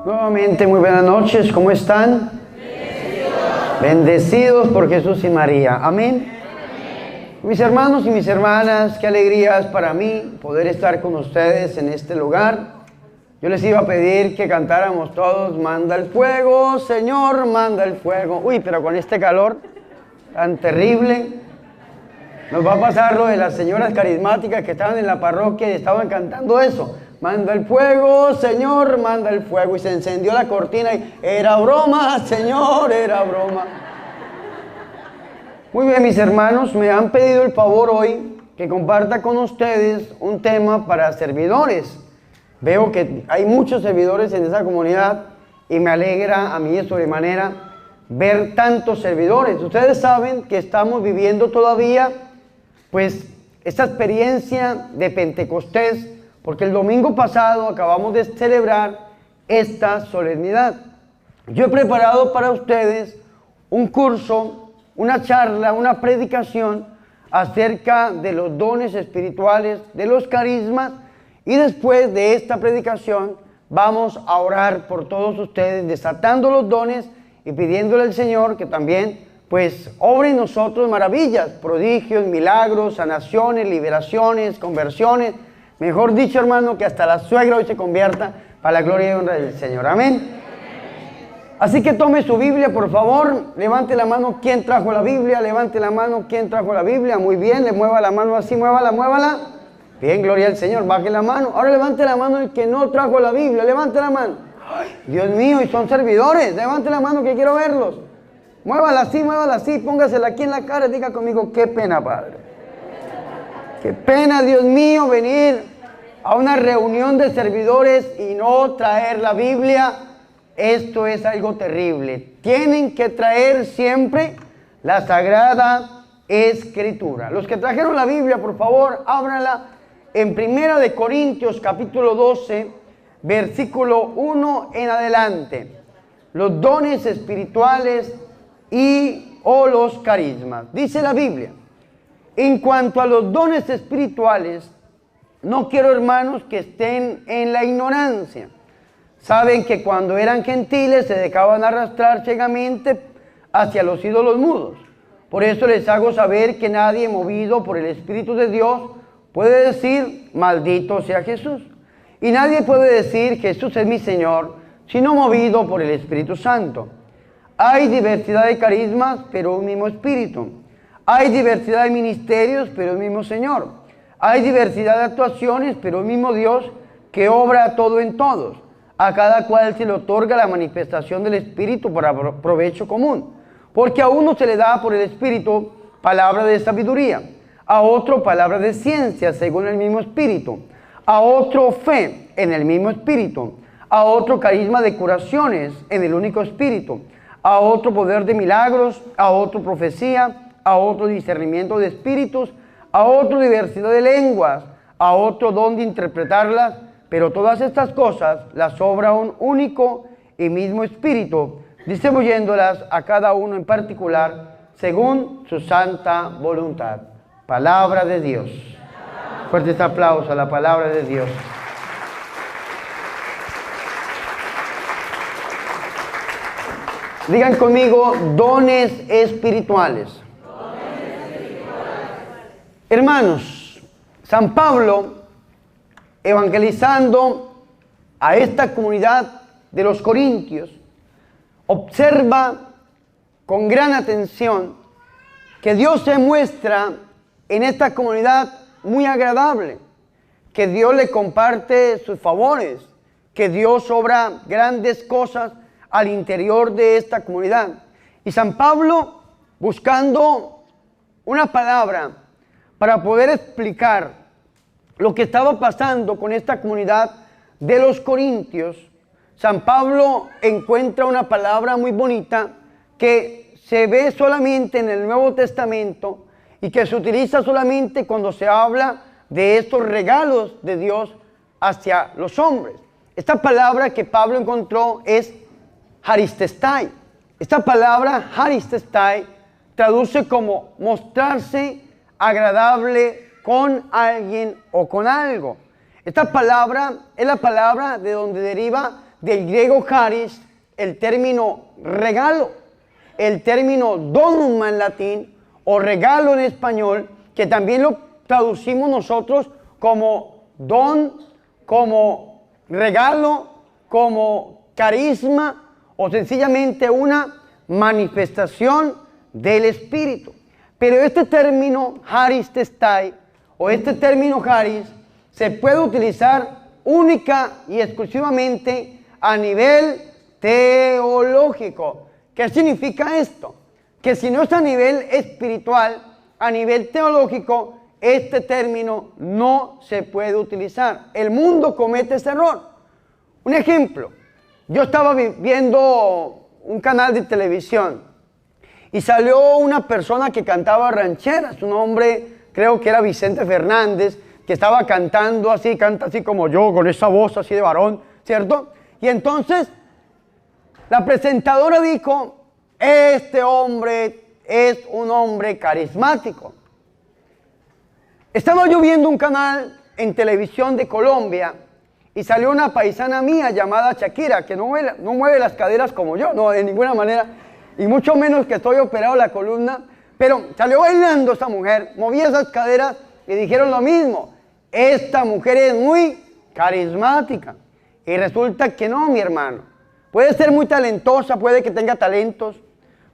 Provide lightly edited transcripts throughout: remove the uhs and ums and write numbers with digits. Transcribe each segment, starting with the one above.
Nuevamente, muy buenas noches, ¿cómo están? Bendecidos por Jesús y María, amén. Mis hermanos y mis hermanas, qué alegría es para mí poder estar con ustedes en este lugar. Yo les iba a pedir que cantáramos todos, manda el fuego, Señor, manda el fuego. Uy, pero con este calor tan terrible, nos va a pasar lo de las señoras carismáticas que estaban en la parroquia y estaban cantando eso. Manda el fuego, Señor, manda el fuego. Y se encendió la cortina y era broma, Señor, era broma. Muy bien, mis hermanos, me han pedido el favor hoy que comparta con ustedes un tema para servidores. Veo que hay muchos servidores en esa comunidad y me alegra a mí de sobremanera ver tantos servidores. Ustedes saben que estamos viviendo todavía, pues, esta experiencia de Pentecostés, porque el domingo pasado acabamos de celebrar esta solemnidad. Yo he preparado para ustedes un curso, una charla, una predicación acerca de los dones espirituales, de los carismas, y después de esta predicación vamos a orar por todos ustedes, desatando los dones y pidiéndole al Señor que también pues obre en nosotros maravillas, prodigios, milagros, sanaciones, liberaciones, conversiones. Mejor dicho, hermano, que hasta la suegra hoy se convierta para la gloria y honra del Señor. Amén. Así que tome su Biblia, por favor. Levante la mano. ¿Quién trajo la Biblia? Levante la mano. ¿Quién trajo la Biblia? Muy bien. Le mueva la mano así. Muévala, muévala. Bien, gloria al Señor. Baje la mano. Ahora levante la mano el que no trajo la Biblia. Levante la mano. Ay, Dios mío, y son servidores. Levante la mano que quiero verlos. Muévala así. Póngasela aquí en la cara y diga conmigo, qué pena, Padre. Qué pena, Dios mío, venir a una reunión de servidores y no traer la Biblia. Esto es algo terrible. Tienen que traer siempre la Sagrada Escritura. Los que trajeron la Biblia, por favor, ábranla en 1 de Corintios, capítulo 12, versículo 1 en adelante. Los dones espirituales o los carismas. Dice la Biblia: en cuanto a los dones espirituales, no quiero, hermanos, que estén en la ignorancia. Saben que cuando eran gentiles se dejaban arrastrar ciegamente hacia los ídolos mudos. Por eso les hago saber que nadie movido por el Espíritu de Dios puede decir, maldito sea Jesús. Y nadie puede decir, Jesús es mi Señor, sino movido por el Espíritu Santo. Hay diversidad de carismas, pero un mismo Espíritu. Hay diversidad de ministerios, pero el mismo Señor. Hay diversidad de actuaciones, pero el mismo Dios que obra todo en todos. A cada cual se le otorga la manifestación del Espíritu para provecho común. Porque a uno se le da por el Espíritu palabra de sabiduría, a otro palabra de ciencia según el mismo Espíritu, a otro fe en el mismo Espíritu, a otro carisma de curaciones en el único Espíritu, a otro poder de milagros, a otro profecía, a otro discernimiento de espíritus, a otro diversidad de lenguas, a otro don de interpretarlas, pero todas estas cosas las obra un único y mismo Espíritu, distribuyéndolas a cada uno en particular según su santa voluntad. Palabra de Dios. Fuerte aplauso a la palabra de Dios. Digan conmigo, dones espirituales. Hermanos, San Pablo, evangelizando a esta comunidad de los Corintios, observa con gran atención que Dios se muestra en esta comunidad muy agradable, que Dios le comparte sus favores, que Dios obra grandes cosas al interior de esta comunidad. Y San Pablo, buscando una palabra para poder explicar lo que estaba pasando con esta comunidad de los Corintios, San Pablo encuentra una palabra muy bonita que se ve solamente en el Nuevo Testamento y que se utiliza solamente cuando se habla de estos regalos de Dios hacia los hombres. Esta palabra que Pablo encontró es haristestai. Esta palabra haristestai traduce como mostrarse agradable con alguien o con algo. Esta palabra es la palabra de donde deriva del griego charis, el término regalo, el término donuma en latín o regalo en español, que también lo traducimos nosotros como don, como regalo, como carisma o sencillamente una manifestación del Espíritu. Pero este término charis testai o este término charis se puede utilizar única y exclusivamente a nivel teológico. ¿Qué significa esto? Que si no es a nivel espiritual, a nivel teológico, este término no se puede utilizar. El mundo comete ese error. Un ejemplo, yo estaba viendo un canal de televisión y salió una persona que cantaba rancheras, un hombre, creo que era Vicente Fernández, que estaba cantando así, canta así como yo, con esa voz así de varón, ¿cierto? Y entonces la presentadora dijo, este hombre es un hombre carismático. Estaba yo viendo un canal en televisión de Colombia y salió una paisana mía llamada Shakira, que no mueve las caderas como yo, no, de ninguna manera, y mucho menos que estoy operado la columna, pero salió bailando esa mujer, movía esas caderas y dijeron lo mismo, esta mujer es muy carismática. Y resulta que no, mi hermano. Puede ser muy talentosa, puede que tenga talentos,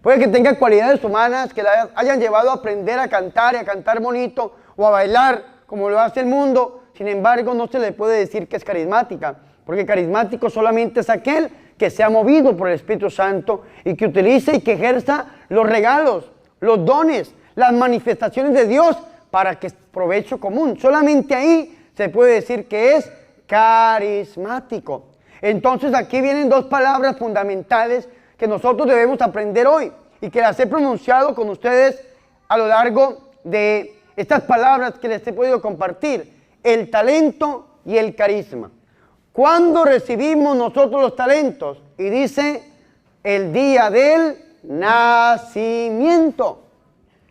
puede que tenga cualidades humanas que la hayan llevado a aprender a cantar y a cantar bonito o a bailar como lo hace el mundo. Sin embargo, no se le puede decir que es carismática, porque carismático solamente es aquel que sea movido por el Espíritu Santo y que utilice y que ejerza los regalos, los dones, las manifestaciones de Dios para que es provecho común. Solamente ahí se puede decir que es carismático. Entonces aquí vienen dos palabras fundamentales que nosotros debemos aprender hoy y que las he pronunciado con ustedes a lo largo de estas palabras que les he podido compartir: el talento y el carisma. ¿Cuándo recibimos nosotros los talentos? Y dice, el día del nacimiento.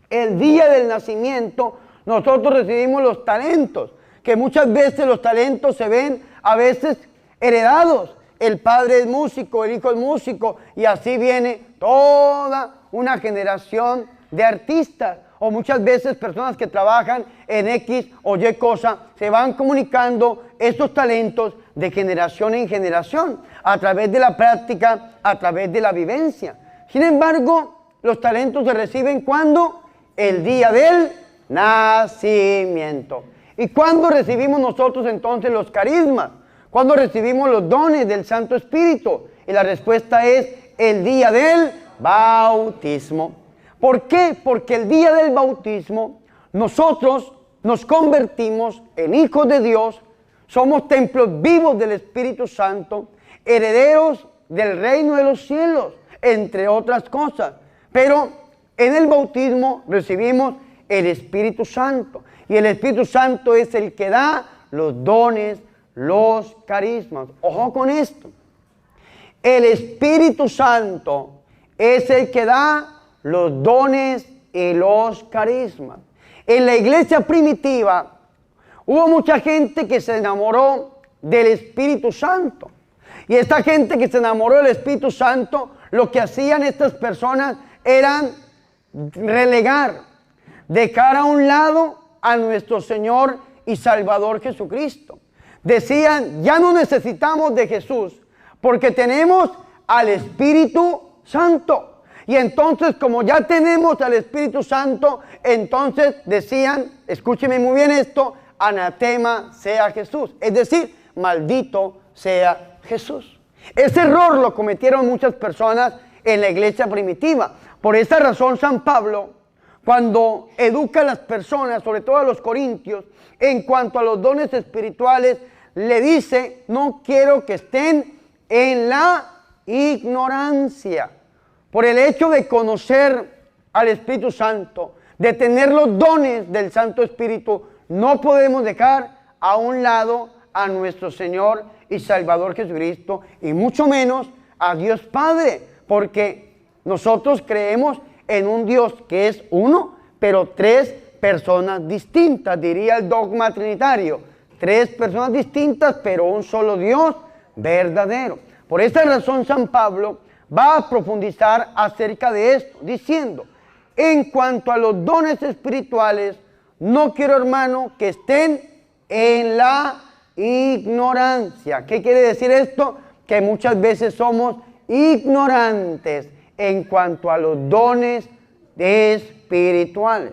El día del nacimiento nosotros recibimos los talentos, que muchas veces los talentos se ven a veces heredados. El padre es músico, el hijo es músico, y así viene toda una generación de artistas. O muchas veces personas que trabajan en X o Y cosa, se van comunicando estos talentos de generación en generación, a través de la práctica, a través de la vivencia. Sin embargo, los talentos se reciben ¿cuándo? El día del nacimiento. ¿Y cuándo recibimos nosotros entonces los carismas? ¿Cuándo recibimos los dones del Santo Espíritu? Y la respuesta es el día del bautismo. ¿Por qué? Porque el día del bautismo nosotros nos convertimos en hijos de Dios, somos templos vivos del Espíritu Santo, herederos del reino de los cielos, entre otras cosas. Pero en el bautismo recibimos el Espíritu Santo, y el Espíritu Santo es el que da los dones, los carismas. Ojo con esto. El Espíritu Santo es el que da los dones y los carismas. En la iglesia primitiva hubo mucha gente que se enamoró del Espíritu Santo. Y esta gente que se enamoró del Espíritu Santo, lo que hacían estas personas eran relegar, dejar a un lado a nuestro Señor y Salvador Jesucristo. Decían, ya no necesitamos de Jesús, porque tenemos al Espíritu Santo. Y entonces, como ya tenemos al Espíritu Santo, entonces decían, escúcheme muy bien esto, anatema sea Jesús. Es decir, maldito sea Jesús. Ese error lo cometieron muchas personas en la iglesia primitiva. Por esa razón, San Pablo, cuando educa a las personas, sobre todo a los corintios, en cuanto a los dones espirituales, le dice, no quiero que estén en la ignorancia. Por el hecho de conocer al Espíritu Santo, de tener los dones del Santo Espíritu, no podemos dejar a un lado a nuestro Señor y Salvador Jesucristo, y mucho menos a Dios Padre, porque nosotros creemos en un Dios que es uno, pero tres personas distintas, diría el dogma trinitario. Tres personas distintas, pero un solo Dios verdadero. Por esta razón San Pablo va a profundizar acerca de esto, diciendo, en cuanto a los dones espirituales, no quiero, hermano, que estén en la ignorancia. ¿Qué quiere decir esto? Que muchas veces somos ignorantes en cuanto a los dones espirituales.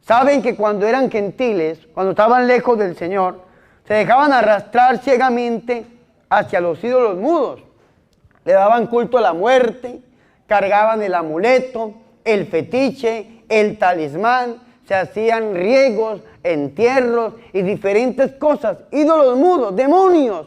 Saben que cuando eran gentiles, cuando estaban lejos del Señor, se dejaban arrastrar ciegamente hacia los ídolos mudos. Le daban culto a la muerte, cargaban el amuleto, el fetiche, el talismán, se hacían riegos, entierros y diferentes cosas, ídolos mudos, demonios,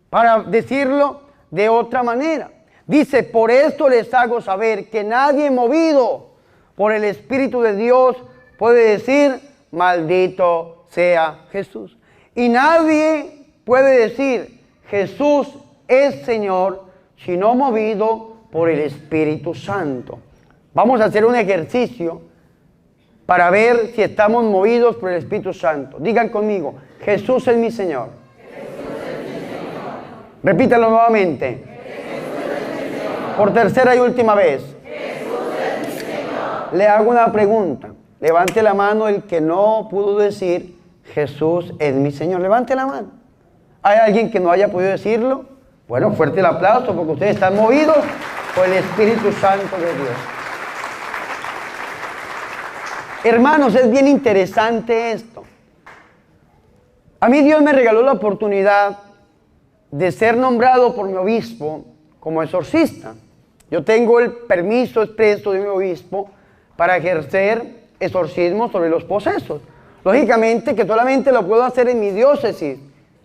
para decirlo de otra manera. Dice, por esto les hago saber que nadie movido por el Espíritu de Dios puede decir, maldito sea Jesús. Y nadie puede decir, Jesús es Señor, sino movido por el Espíritu Santo. Vamos a hacer un ejercicio para ver si estamos movidos por el Espíritu Santo. Digan conmigo, Jesús es mi Señor. Jesús es mi Señor. Repítalo nuevamente. Jesús es mi Señor. Por tercera y última vez. Jesús es mi Señor. Le hago una pregunta. Levante la mano el que no pudo decir, Jesús es mi Señor. Levante la mano. ¿Hay alguien que no haya podido decirlo? Bueno, fuerte el aplauso porque ustedes están movidos por el Espíritu Santo de Dios. Hermanos, es bien interesante esto. A mí Dios me regaló la oportunidad de ser nombrado por mi obispo como exorcista. Yo tengo el permiso expreso de mi obispo para ejercer exorcismo sobre los posesos. Lógicamente que solamente lo puedo hacer en mi diócesis,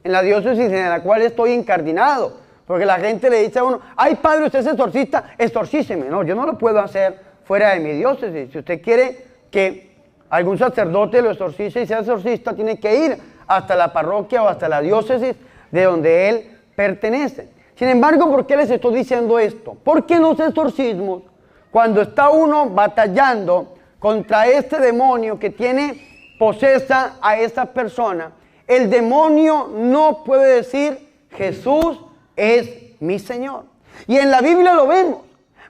en la diócesis en la cual estoy encardinado. Porque la gente le dice a uno, ay padre, usted es exorcista, exorcíseme. No, yo no lo puedo hacer fuera de mi diócesis. Si usted quiere que algún sacerdote lo exorcice y sea exorcista, tiene que ir hasta la parroquia o hasta la diócesis de donde él pertenece. Sin embargo, ¿por qué les estoy diciendo esto? Porque en los exorcismos, cuando está uno batallando contra este demonio que tiene posesa a esa persona, el demonio no puede decir, Jesús es mi Señor. Y en la Biblia lo vemos.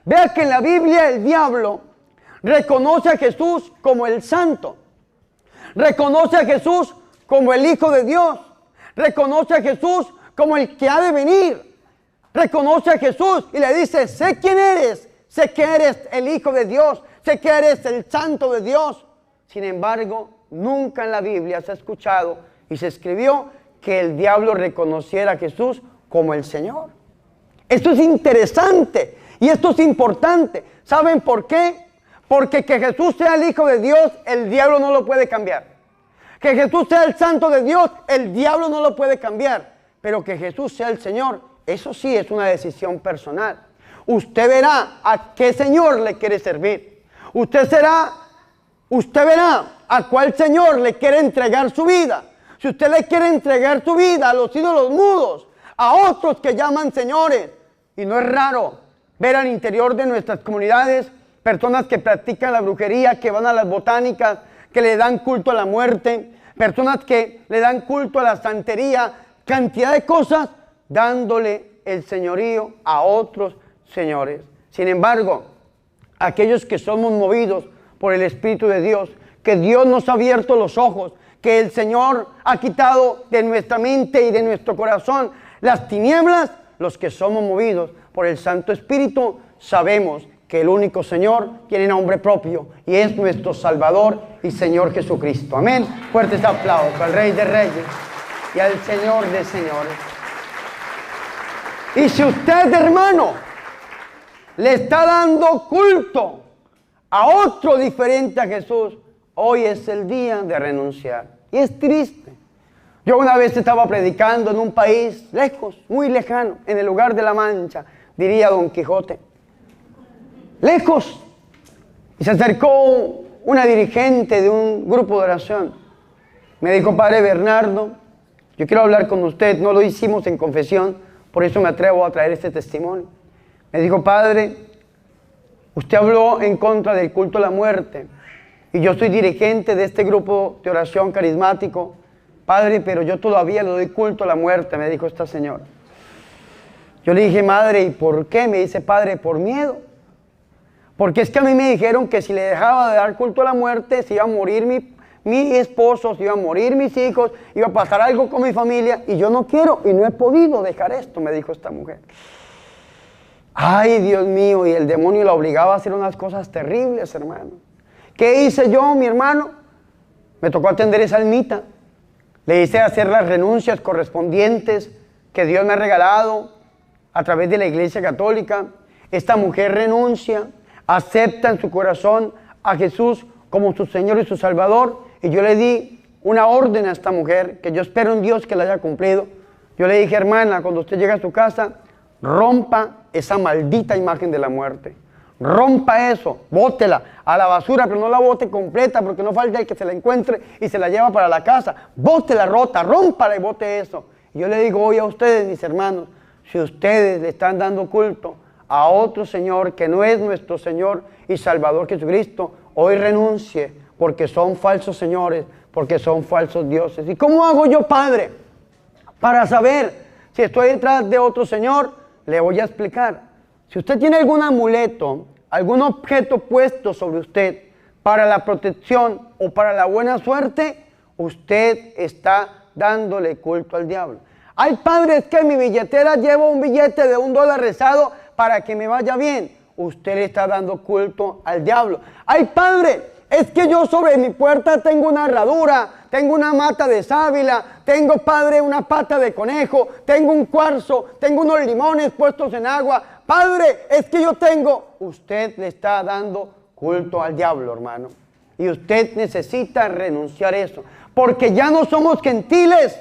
Vea que en la Biblia el diablo reconoce a Jesús como el Santo. Reconoce a Jesús como el Hijo de Dios. Reconoce a Jesús como el que ha de venir. Reconoce a Jesús y le dice, sé quién eres. Sé que eres el Hijo de Dios. Sé que eres el Santo de Dios. Sin embargo, nunca en la Biblia se ha escuchado y se escribió que el diablo reconociera a Jesús como el Señor. Esto es interesante y esto es importante. ¿Saben por qué? Porque que Jesús sea el Hijo de Dios, el diablo no lo puede cambiar. Que Jesús sea el Santo de Dios, el diablo no lo puede cambiar. Pero que Jesús sea el Señor, eso sí es una decisión personal. Usted verá a qué Señor le quiere servir. Usted verá a cuál Señor le quiere entregar su vida. Si usted le quiere entregar su vida a los ídolos mudos, a otros que llaman señores. Y no es raro ver al interior de nuestras comunidades personas que practican la brujería, que van a las botánicas, que le dan culto a la muerte, personas que le dan culto a la santería, cantidad de cosas, dándole el señorío a otros señores. Sin embargo, aquellos que somos movidos por el Espíritu de Dios, que Dios nos ha abierto los ojos, que el Señor ha quitado de nuestra mente y de nuestro corazón las tinieblas, los que somos movidos por el Santo Espíritu, sabemos que el único Señor tiene nombre propio y es nuestro Salvador y Señor Jesucristo. Amén. Fuertes aplausos al Rey de Reyes y al Señor de Señores. Y si usted, hermano, le está dando culto a otro diferente a Jesús, hoy es el día de renunciar. Y es triste. Yo una vez estaba predicando en un país lejos, muy lejano, en el lugar de la Mancha, diría Don Quijote. Lejos. Y se acercó una dirigente de un grupo de oración. Me dijo, Padre Bernardo, yo quiero hablar con usted. No lo hicimos en confesión, por eso me atrevo a traer este testimonio. Me dijo, Padre, usted habló en contra del culto a la muerte. Y yo soy dirigente de este grupo de oración carismático. Padre, pero yo todavía le doy culto a la muerte, me dijo esta señora. Yo le dije, madre, ¿y por qué? Me dice, padre, por miedo. Porque es que a mí me dijeron que si le dejaba de dar culto a la muerte, se iba a morir mi esposo, se iban a morir mis hijos, iba a pasar algo con mi familia, y yo no quiero y no he podido dejar esto, me dijo esta mujer. Ay, Dios mío, y el demonio la obligaba a hacer unas cosas terribles, hermano. ¿Qué hice yo, mi hermano? Me tocó atender esa almita. Le hice hacer las renuncias correspondientes que Dios me ha regalado a través de la Iglesia Católica. Esta mujer renuncia, acepta en su corazón a Jesús como su Señor y su Salvador, y yo le di una orden a esta mujer que yo espero en Dios que la haya cumplido. Yo le dije, hermana, cuando usted llegue a su casa, rompa esa maldita imagen de la muerte, rompa eso, bótela a la basura, pero no la bote completa, porque no falta el que se la encuentre y se la lleva para la casa. Bótela rota, rómpala y bote eso. Y yo le digo hoy a ustedes, mis hermanos, si ustedes le están dando culto a otro Señor que no es nuestro Señor y Salvador Jesucristo, hoy renuncie, porque son falsos señores, porque son falsos dioses. ¿Y cómo hago yo, Padre, para saber si estoy detrás de otro Señor? Le voy a explicar. Si usted tiene algún amuleto, algún objeto puesto sobre usted para la protección o para la buena suerte, usted está dándole culto al diablo. Ay, padre, es que en mi billetera llevo un billete de $1 rezado para que me vaya bien. Usted le está dando culto al diablo. Ay, padre, es que yo sobre mi puerta tengo una herradura, tengo una mata de sábila, tengo, padre, una pata de conejo, tengo un cuarzo, tengo unos limones puestos en agua. Padre, es que yo tengo... Usted le está dando culto al diablo, hermano. Y usted necesita renunciar a eso. Porque ya no somos gentiles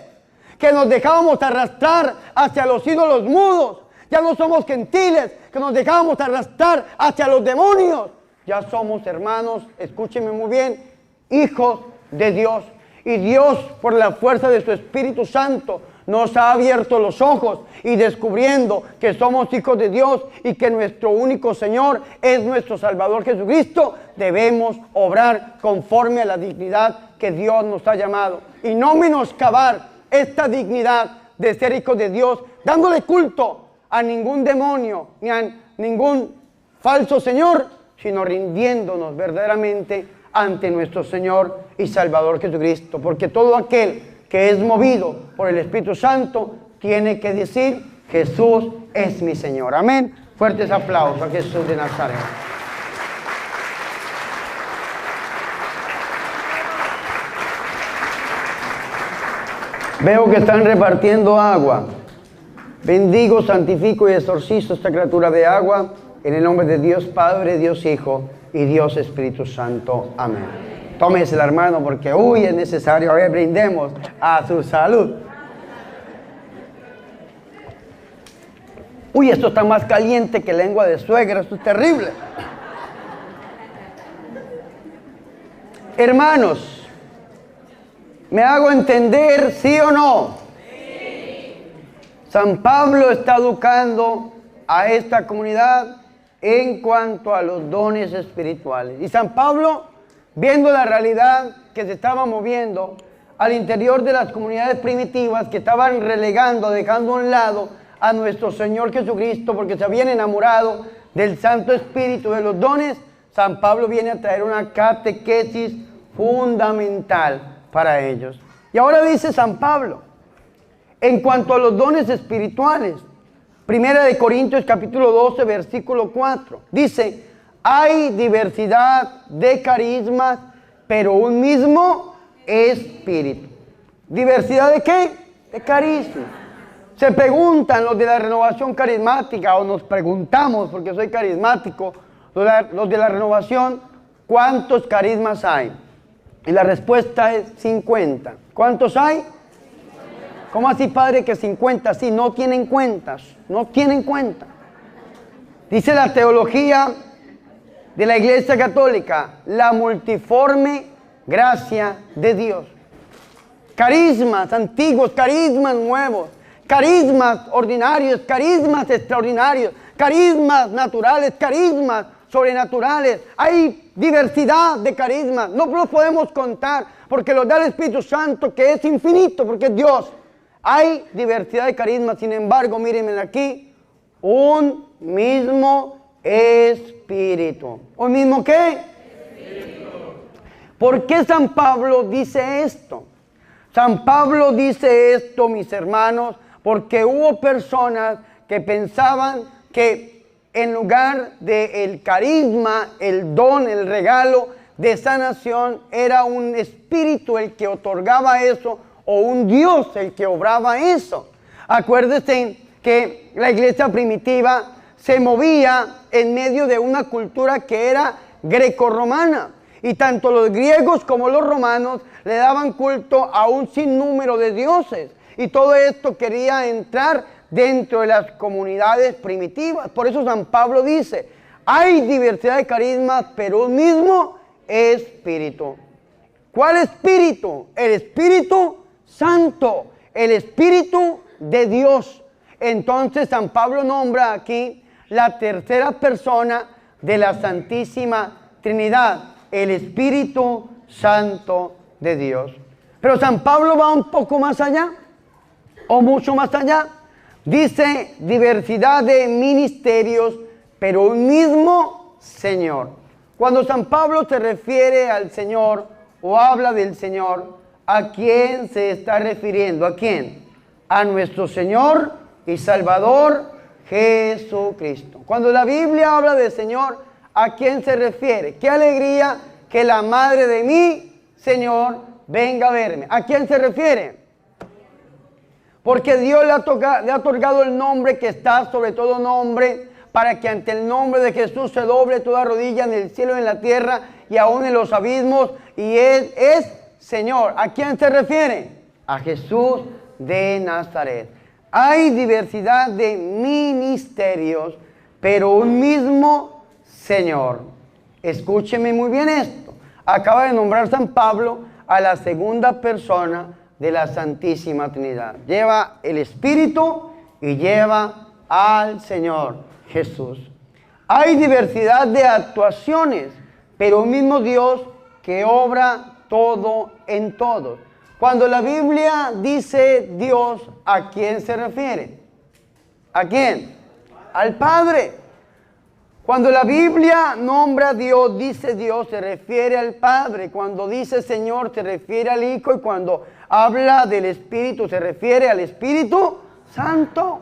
que nos dejábamos arrastrar hacia los ídolos mudos. Ya no somos gentiles que nos dejábamos arrastrar hacia los demonios. Ya somos, hermanos, escúchenme muy bien, hijos de Dios. Y Dios, por la fuerza de su Espíritu Santo, nos ha abierto los ojos y descubriendo que somos hijos de Dios y que nuestro único Señor es nuestro Salvador Jesucristo, debemos obrar conforme a la dignidad que Dios nos ha llamado. Y no menoscabar esta dignidad de ser hijos de Dios, dándole culto a ningún demonio ni a ningún falso Señor, sino rindiéndonos verdaderamente ante nuestro Señor y Salvador Jesucristo. Porque todo aquel que es movido por el Espíritu Santo tiene que decir, Jesús es mi Señor. Amén. Fuertes aplausos a Jesús de Nazaret. Veo que están repartiendo agua. Bendigo, santifico y exorcizo esta criatura de agua en el nombre de Dios Padre, Dios Hijo y Dios Espíritu Santo. Amén. Tómesela, hermano, porque uy, es necesario. A ver, brindemos a su salud. Uy, esto está más caliente que lengua de suegra. Esto es terrible. Hermanos, ¿me hago entender, sí o no? Sí. San Pablo está educando a esta comunidad en cuanto a los dones espirituales. Y San Pablo, viendo la realidad que se estaba moviendo al interior de las comunidades primitivas que estaban relegando, dejando a un lado a nuestro Señor Jesucristo porque se habían enamorado del Santo Espíritu, de los dones, San Pablo viene a traer una catequesis fundamental para ellos. Y ahora dice San Pablo, en cuanto a los dones espirituales, Primera de Corintios capítulo 12, versículo 4, dice, hay diversidad de carismas, pero un mismo Espíritu. ¿Diversidad de qué? De carismas. Se preguntan los de la renovación carismática, o nos preguntamos, porque soy carismático, los de la renovación, ¿cuántos carismas hay? Y la respuesta es 50. ¿Cuántos hay? ¿Cómo así, padre, que 50? Sí, no tienen cuentas, no tienen cuenta. Dice la teología de la Iglesia Católica, la multiforme gracia de Dios. Carismas antiguos, carismas nuevos, carismas ordinarios, carismas extraordinarios, carismas naturales, carismas sobrenaturales. Hay diversidad de carismas, no los podemos contar porque los da el Espíritu Santo, que es infinito porque es Dios. Hay diversidad de carismas, sin embargo, mírenme aquí, un mismo espíritu. ¿Un mismo qué? Espíritu. ¿Por qué San Pablo dice esto? San Pablo dice esto, mis hermanos, porque hubo personas que pensaban que en lugar del carisma, el don, el regalo de sanación, era un espíritu el que otorgaba eso o un Dios el que obraba eso. Acuérdense que la iglesia primitiva se movía en medio de una cultura que era grecorromana. Y tanto los griegos como los romanos le daban culto a un sinnúmero de dioses. Y todo esto quería entrar dentro de las comunidades primitivas. Por eso San Pablo dice, hay diversidad de carismas, pero un mismo espíritu. ¿Cuál espíritu? El Espíritu Santo, el Espíritu de Dios. Entonces San Pablo nombra aquí la tercera persona de la Santísima Trinidad, el Espíritu Santo de Dios. Pero San Pablo va un poco más allá, o mucho más allá. Dice diversidad de ministerios, pero un mismo Señor. Cuando San Pablo se refiere al Señor o habla del Señor, ¿a quién se está refiriendo? ¿A quién? A nuestro Señor y Salvador Jesucristo. Cuando la Biblia habla del Señor, ¿a quién se refiere? Qué alegría que la madre de mi Señor venga a verme. ¿A quién se refiere? Porque Dios le ha otorgado el nombre que está sobre todo nombre, para que ante el nombre de Jesús se doble toda rodilla en el cielo y en la tierra y aún en los abismos, y Él es Señor. ¿A quién se refiere? A Jesús de Nazaret. Hay diversidad de ministerios, pero un mismo Señor. Escúcheme muy bien esto. Acaba de nombrar San Pablo a la segunda persona de la Santísima Trinidad. Lleva el Espíritu y lleva al Señor Jesús. Hay diversidad de actuaciones, pero un mismo Dios que obra todo en todos. Cuando la Biblia dice Dios, ¿a quién se refiere? ¿A quién? Al Padre. Cuando la Biblia nombra a Dios, dice Dios, se refiere al Padre. Cuando dice Señor, se refiere al Hijo. Y cuando habla del Espíritu, se refiere al Espíritu Santo.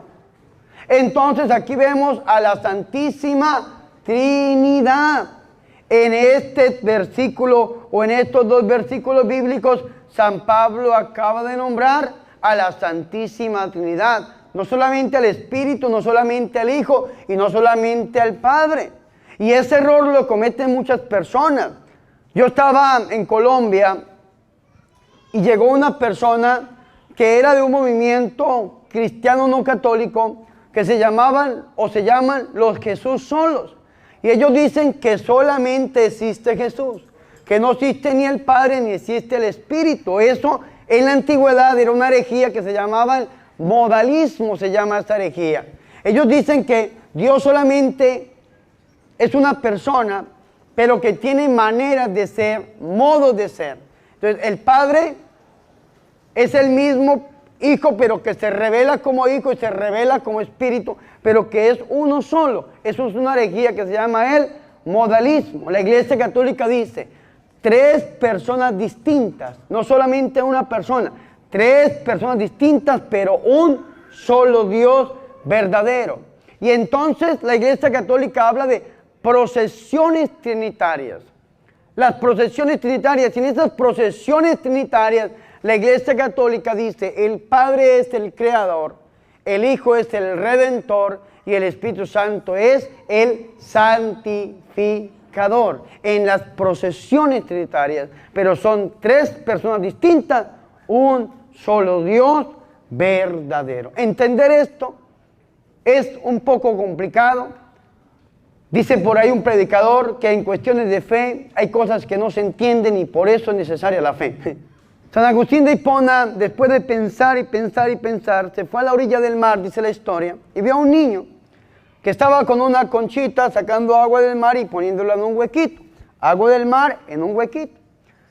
Entonces aquí vemos a la Santísima Trinidad. En este versículo o en estos dos versículos bíblicos, San Pablo acaba de nombrar a la Santísima Trinidad. No solamente al Espíritu, no solamente al Hijo y no solamente al Padre. Y ese error lo cometen muchas personas. Yo estaba en Colombia y llegó una persona que era de un movimiento cristiano no católico que se llamaban o se llaman los Jesús solos. Y ellos dicen que solamente existe Jesús, que no existe ni el Padre ni existe el Espíritu. Eso en la antigüedad era una herejía que se llamaba el modalismo, se llama esta herejía. Ellos dicen que Dios solamente es una persona, pero que tiene maneras de ser, modos de ser. Entonces el Padre es el mismo Hijo, pero que se revela como Hijo y se revela como Espíritu, pero que es uno solo. Eso es una herejía que se llama el modalismo. La Iglesia Católica dice, tres personas distintas, no solamente una persona, tres personas distintas, pero un solo Dios verdadero. Y entonces la Iglesia Católica habla de procesiones trinitarias. Las procesiones trinitarias, y en esas procesiones trinitarias, la Iglesia Católica dice, el Padre es el Creador, el Hijo es el Redentor y el Espíritu Santo es el Santificador. En las procesiones trinitarias, pero son tres personas distintas, un solo Dios verdadero. Entender esto es un poco complicado. Dice por ahí un predicador que en cuestiones de fe hay cosas que no se entienden y por eso es necesaria la fe. San Agustín de Hipona, después de pensar y pensar y pensar, se fue a la orilla del mar, dice la historia, y vio a un niño que estaba con una conchita sacando agua del mar y poniéndola en un huequito. Agua del mar en un huequito.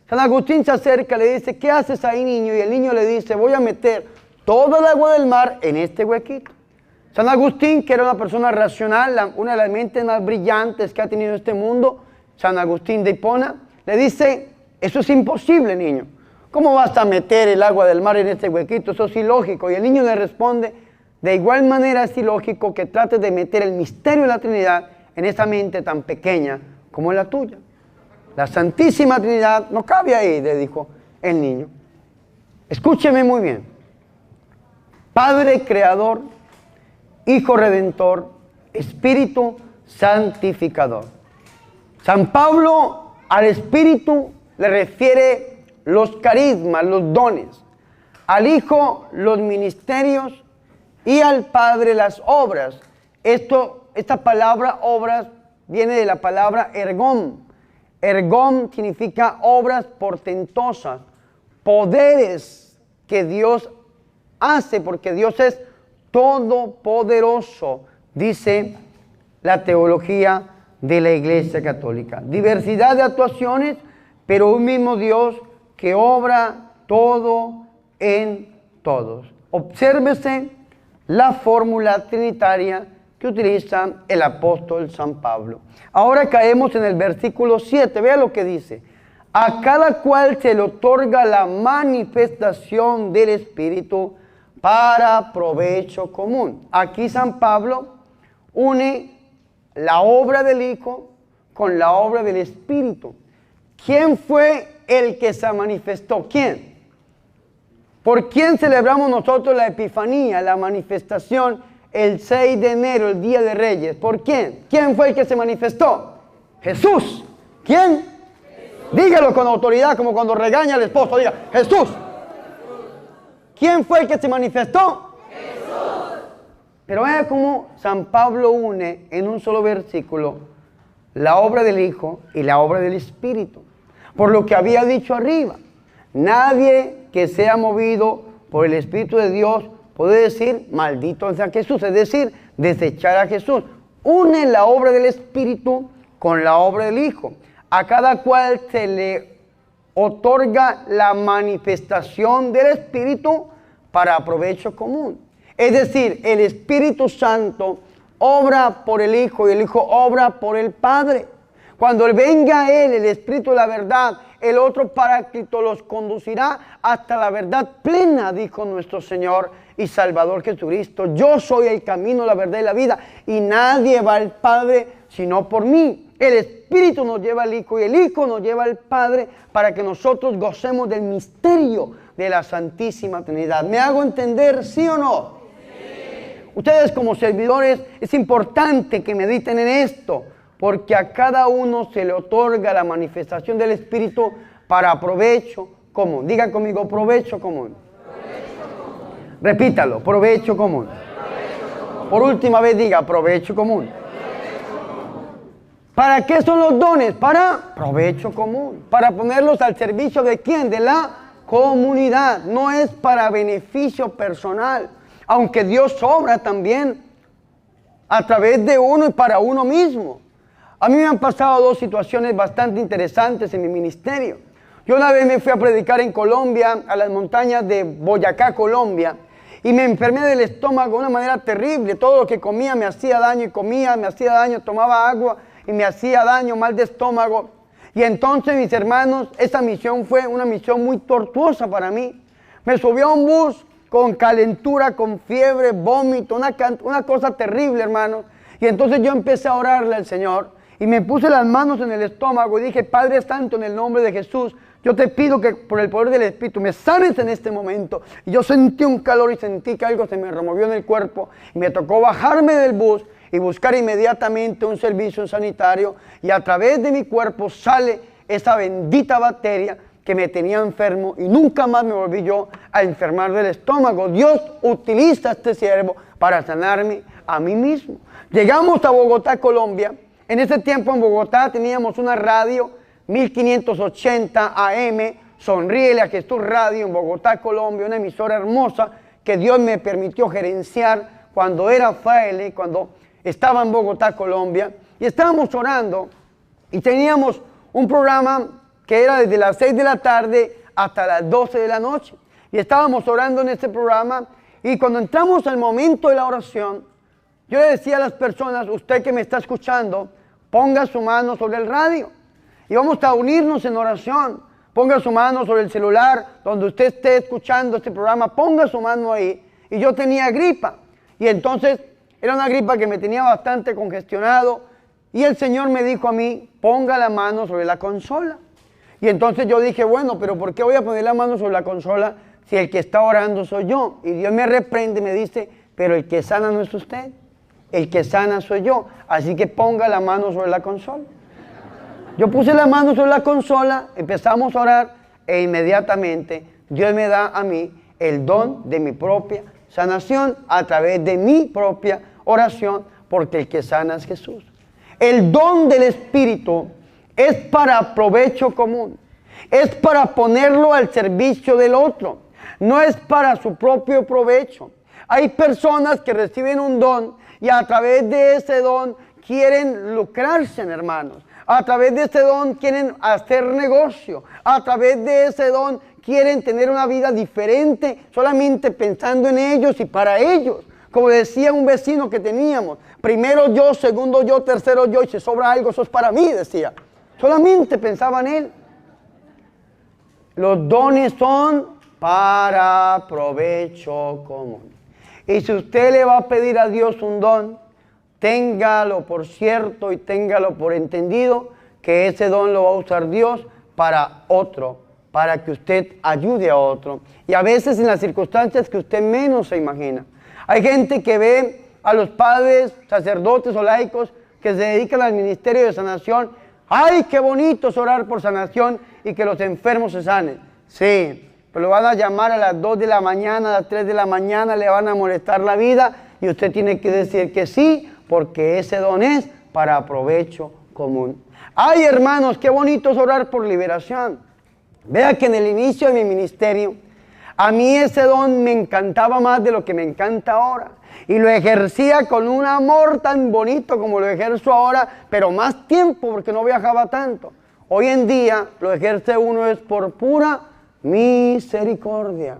San Agustín se acerca, le dice, ¿qué haces ahí, niño? Y el niño le dice, voy a meter toda el agua del mar en este huequito. San Agustín, que era una persona racional, una de las mentes más brillantes que ha tenido este mundo, San Agustín de Hipona, le dice, eso es imposible, niño. ¿Cómo vas a meter el agua del mar en este huequito? Eso es ilógico. Y el niño le responde, de igual manera es ilógico que trates de meter el misterio de la Trinidad en esa mente tan pequeña como la tuya. La Santísima Trinidad no cabe ahí, le dijo el niño. Escúcheme muy bien. Padre Creador, Hijo Redentor, Espíritu Santificador. San Pablo al Espíritu le refiere los carismas, los dones. Al Hijo los ministerios y al Padre las obras. Esta palabra obras viene de la palabra ergón. Ergón significa obras portentosas, poderes que Dios hace, porque Dios es todopoderoso, dice la teología de la Iglesia Católica. Diversidad de actuaciones, pero un mismo Dios que obra todo en todos. Obsérvese la fórmula trinitaria que utiliza el apóstol San Pablo. Ahora caemos en el versículo 7, vea lo que dice. A cada cual se le otorga la manifestación del Espíritu para provecho común. Aquí San Pablo une la obra del Hijo con la obra del Espíritu. ¿Quién fue el que se manifestó? ¿Quién? ¿Por quién celebramos nosotros la Epifanía, la manifestación, el 6 de enero, el Día de Reyes? ¿Por quién? ¿Quién fue el que se manifestó? Jesús. ¿Quién? Jesús. Dígalo con autoridad, como cuando regaña al esposo. Diga, Jesús. ¿Quién fue el que se manifestó? Jesús. Pero vea cómo San Pablo une en un solo versículo la obra del Hijo y la obra del Espíritu. Por lo que había dicho arriba, nadie que sea movido por el Espíritu de Dios puede decir, maldito sea Jesús, es decir, desechar a Jesús. Une la obra del Espíritu con la obra del Hijo. A cada cual se le otorga la manifestación del Espíritu para provecho común. Es decir, el Espíritu Santo obra por el Hijo y el Hijo obra por el Padre. Cuando venga Él, el Espíritu de la verdad, el otro Paráclito los conducirá hasta la verdad plena, dijo nuestro Señor y Salvador Jesucristo. Yo soy el camino, la verdad y la vida, y nadie va al Padre sino por mí. El Espíritu nos lleva al Hijo y el Hijo nos lleva al Padre para que nosotros gocemos del misterio de la Santísima Trinidad. ¿Me hago entender, sí o no? Sí. Ustedes como servidores es importante que mediten en esto, porque a cada uno se le otorga la manifestación del Espíritu para provecho común. Diga conmigo, provecho común. Provecho común. Repítalo, provecho común. Provecho común. Por última vez diga, provecho común. ¿Para qué son los dones? Para provecho común. Para ponerlos al servicio de ¿quién? De la comunidad. No es para beneficio personal. Aunque Dios obra también a través de uno y para uno mismo. A mí me han pasado dos situaciones bastante interesantes en mi ministerio. Yo una vez me fui a predicar en Colombia, a las montañas de Boyacá, Colombia, y me enfermé del estómago de una manera terrible. Todo lo que comía me hacía daño y comía, me hacía daño, tomaba agua y me hacía daño, mal de estómago. Y entonces, mis hermanos, esa misión fue una misión muy tortuosa para mí. Me subí a un bus con calentura, con fiebre, vómito, una cosa terrible, hermanos. Y entonces yo empecé a orarle al Señor y me puse las manos en el estómago y dije, Padre Santo, en el nombre de Jesús, yo te pido que por el poder del Espíritu me sanes en este momento. Y yo sentí un calor y sentí que algo se me removió en el cuerpo y me tocó bajarme del bus y buscar inmediatamente un servicio sanitario, y a través de mi cuerpo sale esa bendita bacteria que me tenía enfermo y nunca más me volví yo a enfermar del estómago. Dios utiliza a este siervo para sanarme a mí mismo. Llegamos a Bogotá, Colombia. En ese tiempo en Bogotá teníamos una radio 1580 AM, Sonríele a Jesús Radio en Bogotá, Colombia, una emisora hermosa que Dios me permitió gerenciar cuando era fraile, cuando estaba en Bogotá, Colombia, y estábamos orando y teníamos un programa que era desde las 6 de la tarde hasta las 12 de la noche. Y estábamos orando en ese programa y cuando entramos al momento de la oración, Yo le decía a las personas, usted que me está escuchando, ponga su mano sobre el radio y vamos a unirnos en oración. Ponga su mano sobre el celular, donde usted esté escuchando este programa, ponga su mano ahí. Y yo tenía gripa. Y entonces era una gripa que me tenía bastante congestionado. Y el Señor me dijo a mí, ponga la mano sobre la consola. Y entonces yo dije, bueno, pero ¿por qué voy a poner la mano sobre la consola si el que está orando soy yo? Y Dios me reprende y me dice, pero el que sana no es usted, el que sana soy yo. Así que ponga la mano sobre la consola. Yo puse la mano sobre la consola, empezamos a orar e inmediatamente Dios me da a mí el don de mi propia sanación a través de mi propia oración, porque el que sana es Jesús. El don del Espíritu es para provecho común, es para ponerlo al servicio del otro, no es para su propio provecho. Hay personas que reciben un don y a través de ese don quieren lucrarse, hermanos. A través de ese don quieren hacer negocio. A través de ese don quieren tener una vida diferente, solamente pensando en ellos y para ellos. Como decía un vecino que teníamos, primero yo, segundo yo, tercero yo, y si sobra algo, eso es para mí, decía. Solamente pensaba en él. Los dones son para provecho común. Y si usted le va a pedir a Dios un don, téngalo por cierto y téngalo por entendido que ese don lo va a usar Dios para otro, para que usted ayude a otro. Y a veces en las circunstancias que usted menos se imagina. Hay gente que ve a los padres, sacerdotes o laicos que se dedican al ministerio de sanación. ¡Ay, qué bonito es orar por sanación y que los enfermos se sanen! Sí, pero lo van a llamar a las 2 de la mañana, a las 3 de la mañana, le van a molestar la vida y usted tiene que decir que sí, porque ese don es para provecho común. Ay, hermanos, qué bonito es orar por liberación. Vea que en el inicio de mi ministerio, a mí ese don me encantaba más de lo que me encanta ahora. Y lo ejercía con un amor tan bonito como lo ejerzo ahora, pero más tiempo porque no viajaba tanto. Hoy en día lo ejerce uno es por pura misericordia.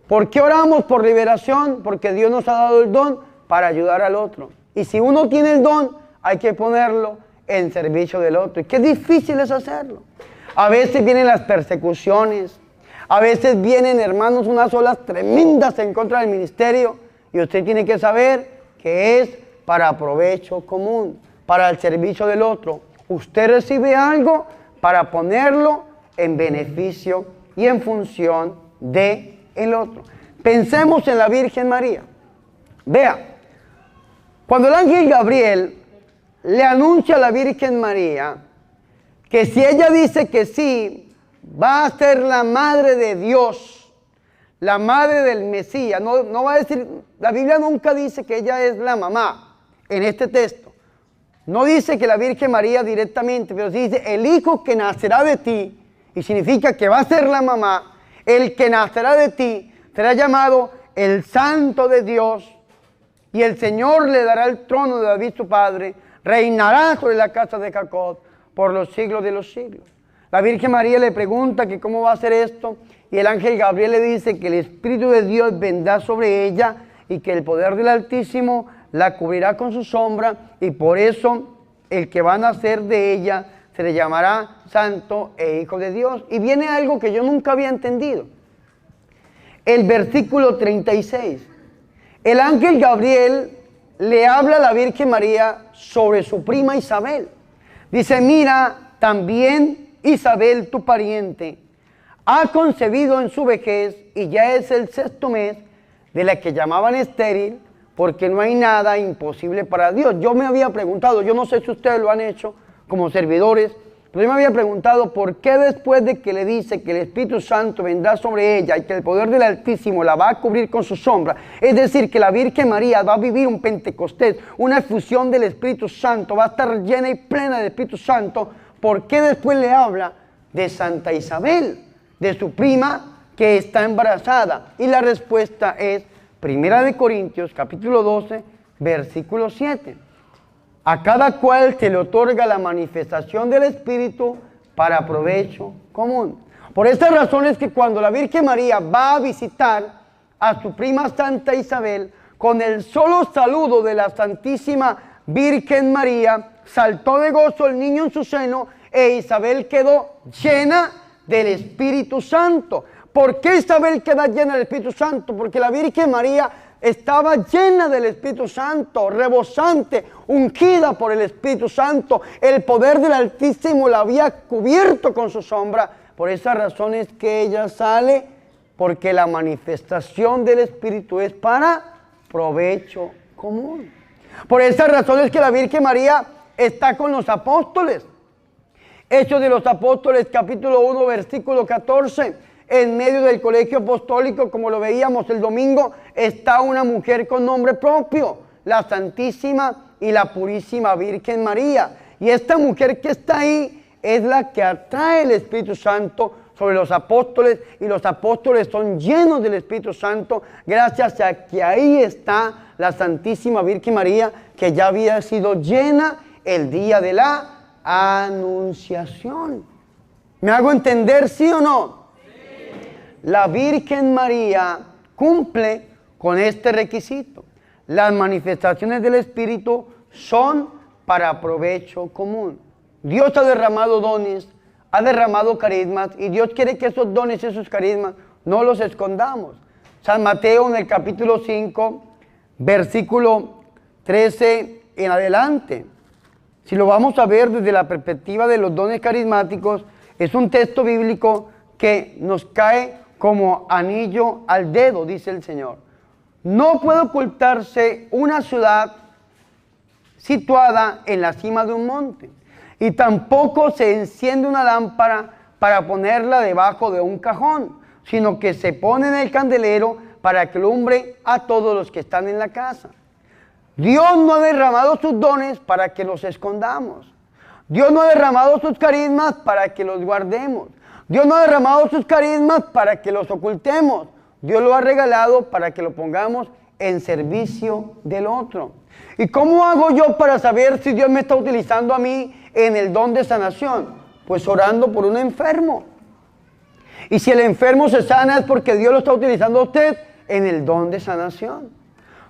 ¿Por qué oramos por liberación? Porque Dios nos ha dado el don para ayudar al otro. Y si uno tiene el don, hay que ponerlo en servicio del otro. Y qué difícil es hacerlo. A veces vienen las persecuciones. A veces vienen, hermanos, unas olas tremendas en contra del ministerio. Y usted tiene que saber que es para provecho común, para el servicio del otro. Usted recibe algo para ponerlo en beneficio y en función del otro. Pensemos en la Virgen María. Vea. Cuando el ángel Gabriel le anuncia a la Virgen María que si ella dice que sí, va a ser la madre de Dios, la madre del Mesías, no va a decir, la Biblia nunca dice que ella es la mamá en este texto. No dice que la Virgen María directamente, pero sí dice el hijo que nacerá de ti, y significa que va a ser la mamá, el que nacerá de ti será llamado el Santo de Dios. Y el Señor le dará el trono de David su padre, reinará sobre la casa de Jacob por los siglos de los siglos. La Virgen María le pregunta que cómo va a hacer esto, y el ángel Gabriel le dice que el Espíritu de Dios vendrá sobre ella y que el poder del Altísimo la cubrirá con su sombra, y por eso el que va a nacer de ella se le llamará Santo e Hijo de Dios. Y viene algo que yo nunca había entendido. El versículo 36. El ángel Gabriel le habla a la Virgen María sobre su prima Isabel. Dice, mira, también Isabel, tu pariente, ha concebido en su vejez y ya es el 6º mes de la que llamaban estéril, porque no hay nada imposible para Dios. Yo me había preguntado, yo no sé si ustedes lo han hecho como servidores, pero yo me había preguntado por qué después de que le dice que el Espíritu Santo vendrá sobre ella y que el poder del Altísimo la va a cubrir con su sombra, es decir, que la Virgen María va a vivir un Pentecostés, una efusión del Espíritu Santo, va a estar llena y plena del Espíritu Santo, ¿por qué después le habla de Santa Isabel, de su prima que está embarazada? Y la respuesta es 1 Corintios capítulo 12, versículo 7. A cada cual se le otorga la manifestación del Espíritu para provecho común. Por esta razón es que cuando la Virgen María va a visitar a su prima Santa Isabel, con el solo saludo de la Santísima Virgen María, saltó de gozo el niño en su seno e Isabel quedó llena del Espíritu Santo. ¿Por qué Isabel queda llena del Espíritu Santo? Porque la Virgen María estaba llena del Espíritu Santo, rebosante, ungida por el Espíritu Santo. El poder del Altísimo la había cubierto con su sombra. Por esa razón es que ella sale, porque la manifestación del Espíritu es para provecho común. Por esa razón es que la Virgen María está con los apóstoles. Hechos de los Apóstoles, capítulo 1, versículo 14. En medio del colegio apostólico, como lo veíamos el domingo, está una mujer con nombre propio, la Santísima y la Purísima Virgen María. Y esta mujer que está ahí es la que atrae el Espíritu Santo sobre los apóstoles, y los apóstoles son llenos del Espíritu Santo gracias a que ahí está la Santísima Virgen María, que ya había sido llena el día de la Anunciación. ¿Me hago entender, sí o no? La Virgen María cumple con este requisito. Las manifestaciones del Espíritu son para provecho común. Dios ha derramado dones, ha derramado carismas, y Dios quiere que esos dones y esos carismas no los escondamos. San Mateo en el capítulo 5, versículo 13 en adelante. Si lo vamos a ver desde la perspectiva de los dones carismáticos, es un texto bíblico que nos cae como anillo al dedo, dice el Señor. No puede ocultarse una ciudad situada en la cima de un monte, y tampoco se enciende una lámpara para ponerla debajo de un cajón, sino que se pone en el candelero para que alumbre a todos los que están en la casa. Dios no ha derramado sus dones para que los escondamos. Dios no ha derramado sus carismas para que los guardemos. Dios no ha derramado sus carismas para que los ocultemos. Dios lo ha regalado para que lo pongamos en servicio del otro. ¿Y cómo hago yo para saber si Dios me está utilizando a mí en el don de sanación? Pues orando por un enfermo. Y si el enfermo se sana es porque Dios lo está utilizando a usted en el don de sanación.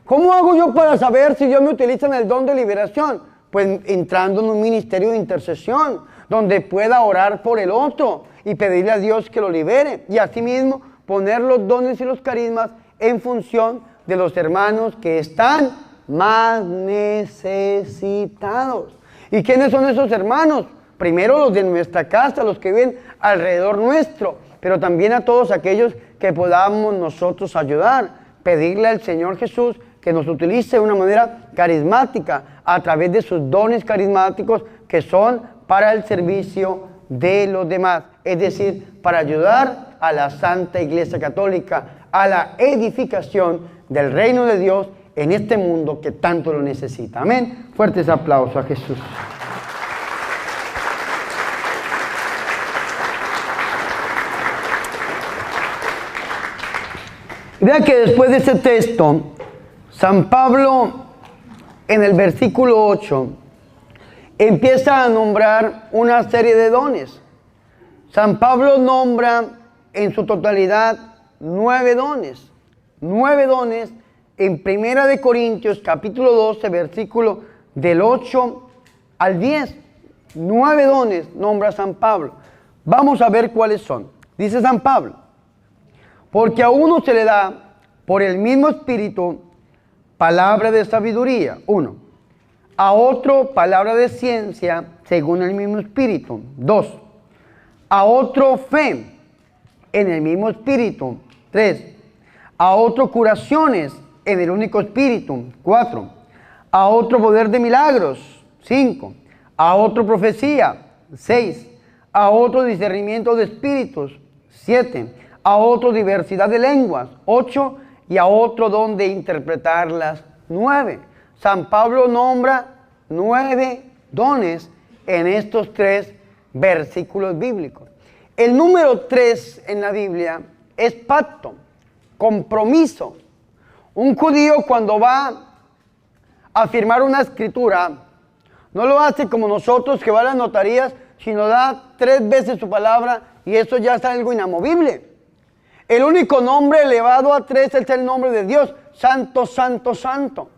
¿Cómo hago yo para saber si Dios me utiliza en el don de liberación? Pues entrando en un ministerio de intercesión, donde pueda orar por el otro y pedirle a Dios que lo libere. Y asimismo poner los dones y los carismas en función de los hermanos que están más necesitados. ¿Y quiénes son esos hermanos? Primero los de nuestra casa, los que viven alrededor nuestro, pero también a todos aquellos que podamos nosotros ayudar. Pedirle al Señor Jesús que nos utilice de una manera carismática a través de sus dones carismáticos, que son para el servicio de los demás, es decir, para ayudar a la Santa Iglesia Católica, a la edificación del reino de Dios en este mundo que tanto lo necesita. Amén. Fuertes aplausos a Jesús. Vean que después de este texto, San Pablo en el versículo 8 empieza a nombrar una serie de dones. San Pablo nombra en su totalidad 9 dones. 9 dones en 1 de Corintios capítulo 12, versículo del 8 al 10. 9 dones nombra San Pablo. Vamos a ver cuáles son. Dice San Pablo: porque a uno se le da por el mismo Espíritu palabra de sabiduría, 1. A otro palabra de ciencia, según el mismo Espíritu, 2. A otro fe, en el mismo Espíritu, 3. A otro curaciones, en el único Espíritu, 4. A otro poder de milagros, 5. A otro profecía, 6. A otro discernimiento de espíritus, 7. A otro diversidad de lenguas, 8. Y a otro don de interpretarlas, 9. San Pablo nombra 9 dones en estos 3 versículos bíblicos. El número 3 en la Biblia es pacto, compromiso. Un judío cuando va a firmar una escritura, no lo hace como nosotros que va a las notarías, sino da 3 veces su palabra, y eso ya es algo inamovible. El único nombre elevado a 3 es el nombre de Dios. Santo, santo, santo.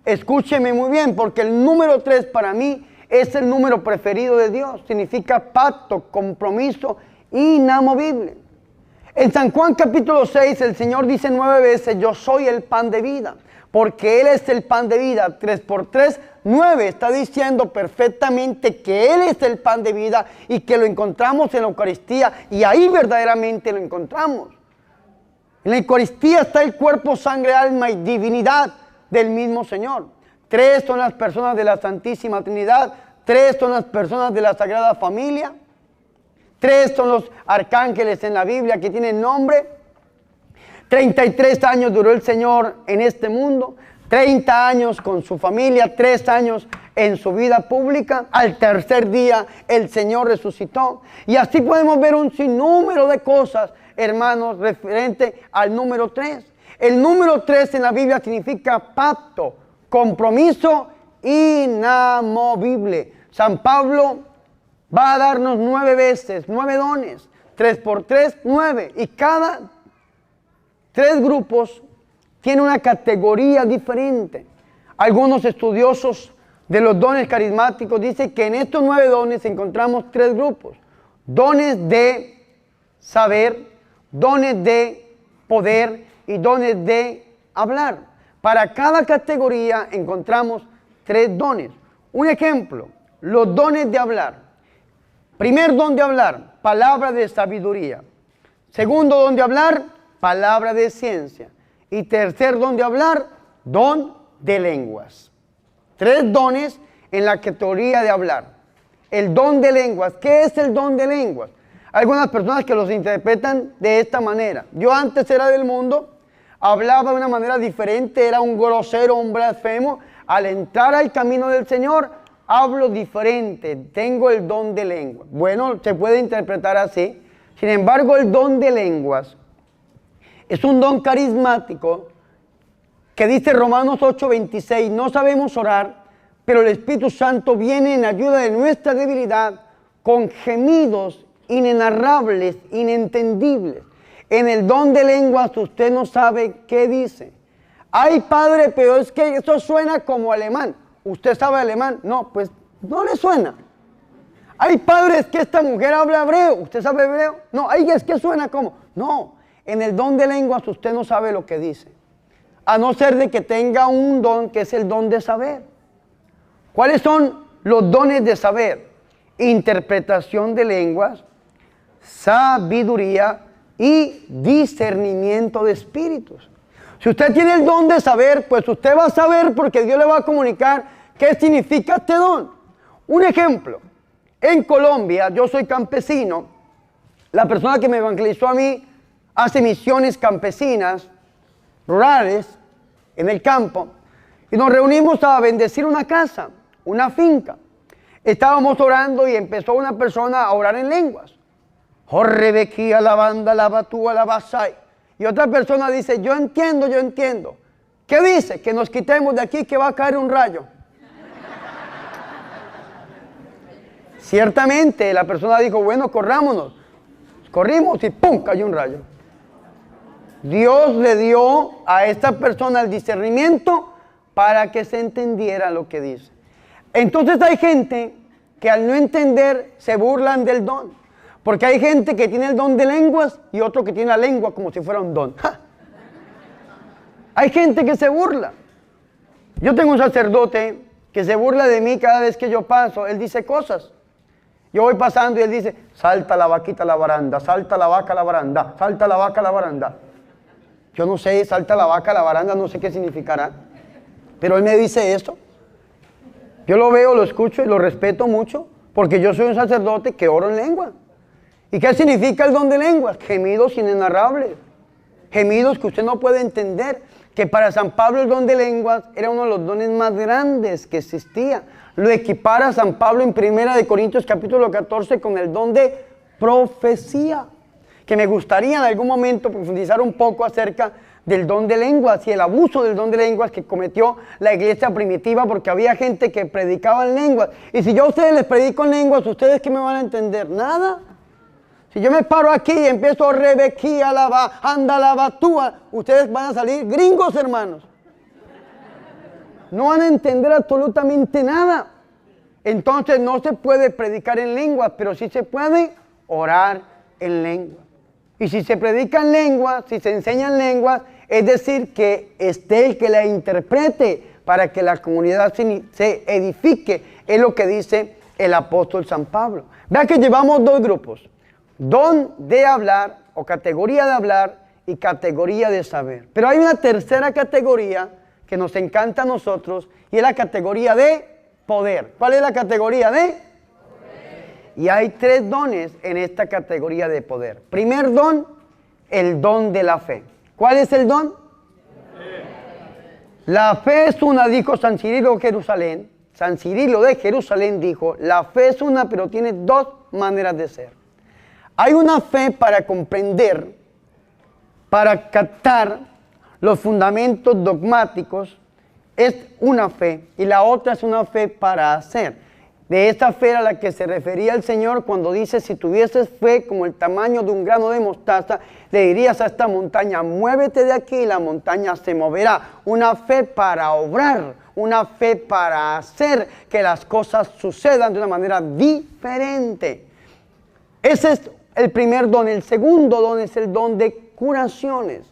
Escúcheme muy bien, porque el número 3 para mí es el número preferido de Dios. Significa pacto, compromiso inamovible. En San Juan capítulo 6 el Señor dice 9 veces: yo soy el pan de vida, porque Él es el pan de vida. 3 por 3, 9. Está diciendo perfectamente que Él es el pan de vida y que lo encontramos en la Eucaristía, y ahí verdaderamente lo encontramos. En la Eucaristía está el cuerpo, sangre, alma y divinidad del mismo Señor. 3 son las personas de la Santísima Trinidad. 3 son las personas de la Sagrada Familia. 3 son los arcángeles en la Biblia que tienen nombre. 33 años duró el Señor en este mundo. 30 años con su familia. 3 años en su vida pública. Al tercer día el Señor resucitó. Y así podemos ver un sinnúmero de cosas, hermanos, referente al número 3. El número 3 en la Biblia significa pacto, compromiso inamovible. San Pablo va a darnos 9 veces, 9 dones. 3 por 3, 9. Y cada 3 grupos tiene una categoría diferente. Algunos estudiosos de los dones carismáticos dicen que en estos 9 dones encontramos 3 grupos. Dones de saber, dones de poder y dones de hablar. Para cada categoría encontramos 3 dones. Un ejemplo, los dones de hablar. Primer don de hablar, palabra de sabiduría. Segundo don de hablar, palabra de ciencia. Y tercer don de hablar, don de lenguas. 3 dones en la categoría de hablar. El don de lenguas. ¿Qué es el don de lenguas? Algunas personas que los interpretan de esta manera. Yo antes era del mundo, hablaba de una manera diferente, era un grosero, un blasfemo. Al entrar al camino del Señor, hablo diferente, tengo el don de lenguas. Bueno, se puede interpretar así. Sin embargo, el don de lenguas es un don carismático que dice Romanos 8:26, no sabemos orar, pero el Espíritu Santo viene en ayuda de nuestra debilidad con gemidos inenarrables, inentendibles. En el don de lenguas usted no sabe qué dice. Ay, padre, pero es que eso suena como alemán. ¿Usted sabe alemán? No, pues no le suena. Ay, padre, es que esta mujer habla hebreo. ¿Usted sabe hebreo? No, ay, es que suena como. No, en el don de lenguas usted no sabe lo que dice. A no ser de que tenga un don que es el don de saber. ¿Cuáles son los dones de saber? Interpretación de lenguas, sabiduría y discernimiento de espíritus. Si usted tiene el don de saber, pues usted va a saber porque Dios le va a comunicar qué significa este don. Un ejemplo, en Colombia, yo soy campesino, la persona que me evangelizó a mí hace misiones campesinas, rurales, en el campo, y nos reunimos a bendecir una casa, una finca. Estábamos orando y empezó una persona a orar en lenguas. Jorrebequía, la banda, la batúa, la basay. Y otra persona dice, yo entiendo, yo entiendo. ¿Qué dice? Que nos quitemos de aquí, que va a caer un rayo. Ciertamente la persona dijo, bueno, corrámonos. Corrimos y ¡pum! Cayó un rayo. Dios le dio a esta persona el discernimiento para que se entendiera lo que dice. Entonces hay gente que al no entender se burlan del don. Porque hay gente que tiene el don de lenguas y otro que tiene la lengua como si fuera un don. ¡Ja! Hay gente que se burla. Yo tengo un sacerdote que se burla de mí cada vez que yo paso. Él dice cosas. Yo voy pasando y él dice, salta la vaquita a la baranda, salta la vaca a la baranda, salta la vaca a la baranda. Yo no sé, salta la vaca a la baranda, no sé qué significará. Pero él me dice esto. Yo lo veo, lo escucho y lo respeto mucho porque yo soy un sacerdote que oro en lengua. ¿Y qué significa el don de lenguas? Gemidos inenarrables. Gemidos que usted no puede entender. Que para San Pablo el don de lenguas era uno de los dones más grandes que existía. Lo equipara San Pablo en 1 Corintios capítulo 14 con el don de profecía. Que me gustaría en algún momento profundizar un poco acerca del don de lenguas y el abuso del don de lenguas que cometió la iglesia primitiva, porque había gente que predicaba en lenguas. Y si yo a ustedes les predico en lenguas, ¿ustedes qué me van a entender? Nada. Si yo me paro aquí y empiezo a rebequí, alaba, anda, alaba, tú, ustedes van a salir gringos, hermanos. No van a entender absolutamente nada. Entonces no se puede predicar en lenguas, pero sí se puede orar en lenguas. Y si se predica en lenguas, si se enseña en lenguas, es decir, que esté el que la interprete para que la comunidad se edifique. Es lo que dice el apóstol San Pablo. Vea que llevamos dos grupos. Don de hablar o categoría de hablar y categoría de saber. Pero hay una tercera categoría que nos encanta a nosotros y es la categoría de poder. ¿Cuál es la categoría de poder? Y hay tres dones en esta categoría de poder. Primer don, el don de la fe. ¿Cuál es el don? La fe es una, dijo San Cirilo de Jerusalén. San Cirilo de Jerusalén dijo, la fe es una, pero tiene dos maneras de ser. Hay una fe para comprender, para captar los fundamentos dogmáticos, es una fe, y la otra es una fe para hacer. De esta fe a la que se refería el Señor cuando dice, si tuvieses fe como el tamaño de un grano de mostaza, le dirías a esta montaña, muévete de aquí y la montaña se moverá. Una fe para obrar, una fe para hacer que las cosas sucedan de una manera diferente. Ese es el primer don. El segundo don es el don de curaciones.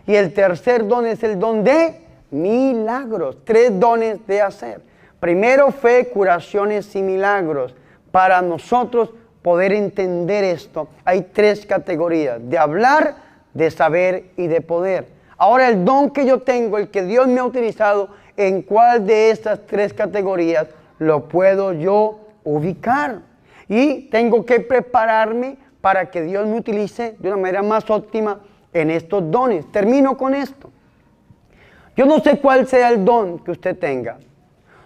Y el tercer don es el don de milagros. Tres dones de hacer. Primero, fe, curaciones y milagros. Para nosotros poder entender esto, hay tres categorías: de hablar, de saber y de poder. Ahora, el don que yo tengo, el que Dios me ha utilizado, ¿en cuál de estas tres categorías lo puedo yo ubicar? Y tengo que prepararme para que Dios me utilice de una manera más óptima en estos dones. Termino con esto. Yo no sé cuál sea el don que usted tenga.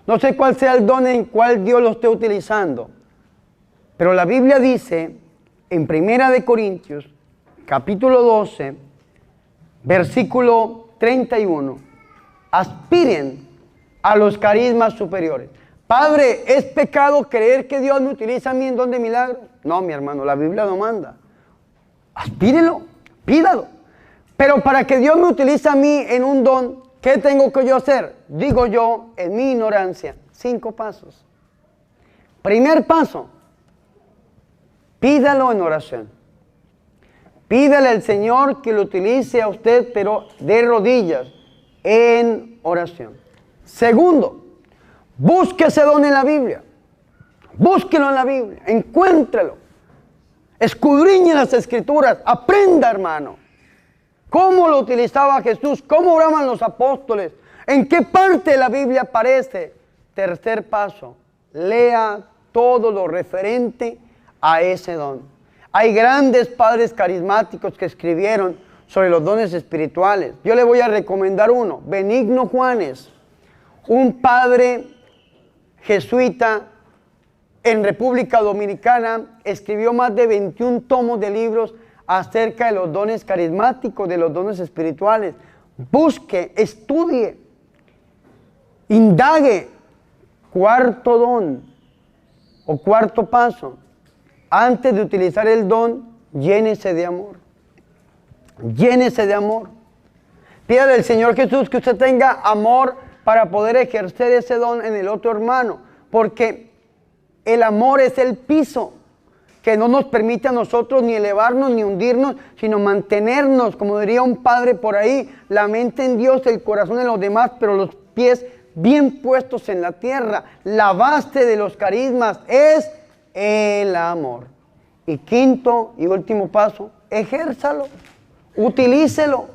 No sé cuál sea el don en cual Dios lo esté utilizando. Pero la Biblia dice en 1 Corintios, capítulo 12, versículo 31, aspiren a los carismas superiores. Padre, ¿es pecado creer que Dios me utiliza a mí en don de milagros? No, mi hermano, la Biblia no manda. Aspírelo, pídalo. Pero para que Dios me utilice a mí en un don, ¿qué tengo que yo hacer? Digo yo, en mi ignorancia, 5 pasos. Primer paso, pídalo en oración. Pídale al Señor que lo utilice a usted, pero de rodillas, en oración. Segundo, busque ese don en la Biblia. Búsquelo en la Biblia, encuéntrelo. Escudriñe las Escrituras, aprenda, hermano. ¿Cómo lo utilizaba Jesús? ¿Cómo oraban los apóstoles? ¿En qué parte de la Biblia aparece? Tercer paso, lea todo lo referente a ese don. Hay grandes padres carismáticos que escribieron sobre los dones espirituales. Yo le voy a recomendar uno, Benigno Juanes, un padre jesuita en República Dominicana, escribió más de 21 tomos de libros acerca de los dones carismáticos, de los dones espirituales. Busque, estudie, indague. Cuarto don o cuarto paso, antes de utilizar el don, llénese de amor. Llénese de amor. Pídale al Señor Jesús que usted tenga amor para poder ejercer ese don en el otro hermano, porque el amor es el piso que no nos permite a nosotros ni elevarnos ni hundirnos, sino mantenernos, como diría un padre por ahí, la mente en Dios, el corazón en los demás, pero los pies bien puestos en la tierra. La base de los carismas es el amor. Y quinto y último paso, ejérzalo, utilícelo,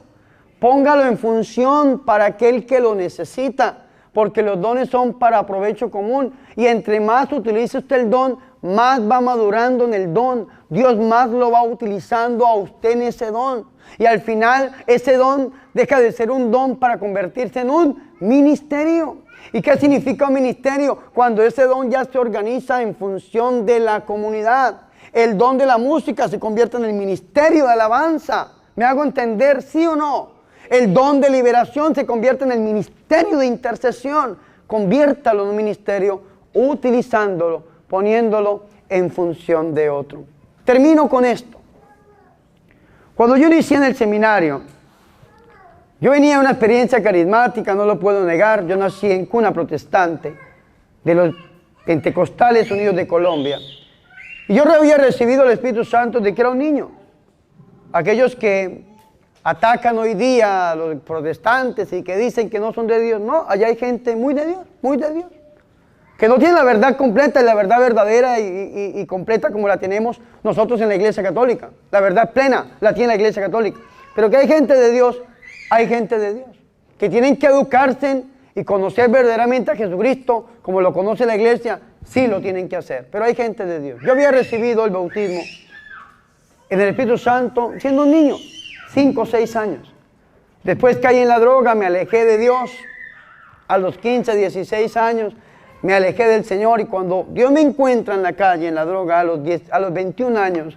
póngalo en función para aquel que lo necesita, porque los dones son para provecho común, y entre más utilice usted el don, más va madurando en el don. Dios más lo va utilizando a usted en ese don. Y al final ese don deja de ser un don para convertirse en un ministerio. ¿Y qué significa un ministerio? Cuando ese don ya se organiza en función de la comunidad. El don de la música se convierte en el ministerio de alabanza. ¿Me hago entender, sí o no? El don de liberación se convierte en el ministerio de intercesión. Conviértalo en un ministerio utilizándolo, poniéndolo en función de otro. Termino con esto. Cuando yo inicié en el seminario, yo venía de una experiencia carismática, no lo puedo negar. Yo nací en cuna protestante de los Pentecostales Unidos de Colombia. Y yo había recibido el Espíritu Santo desde que era un niño. Aquellos que atacan hoy día a los protestantes y que dicen que no son de Dios, no, allá hay gente muy de Dios, que no tiene la verdad completa y la verdad verdadera y completa como la tenemos nosotros en la Iglesia Católica. La verdad plena la tiene la Iglesia Católica. Pero que hay gente de Dios, que tienen que educarse y conocer verdaderamente a Jesucristo como lo conoce la Iglesia, sí lo tienen que hacer. Pero hay gente de Dios. Yo había recibido el bautismo en el Espíritu Santo siendo un niño, 5 o 6 años. Después caí en la droga, me alejé de Dios. A los 15, 16 años me alejé del Señor, y cuando Dios me encuentra en la calle, en la droga, a los 21 años,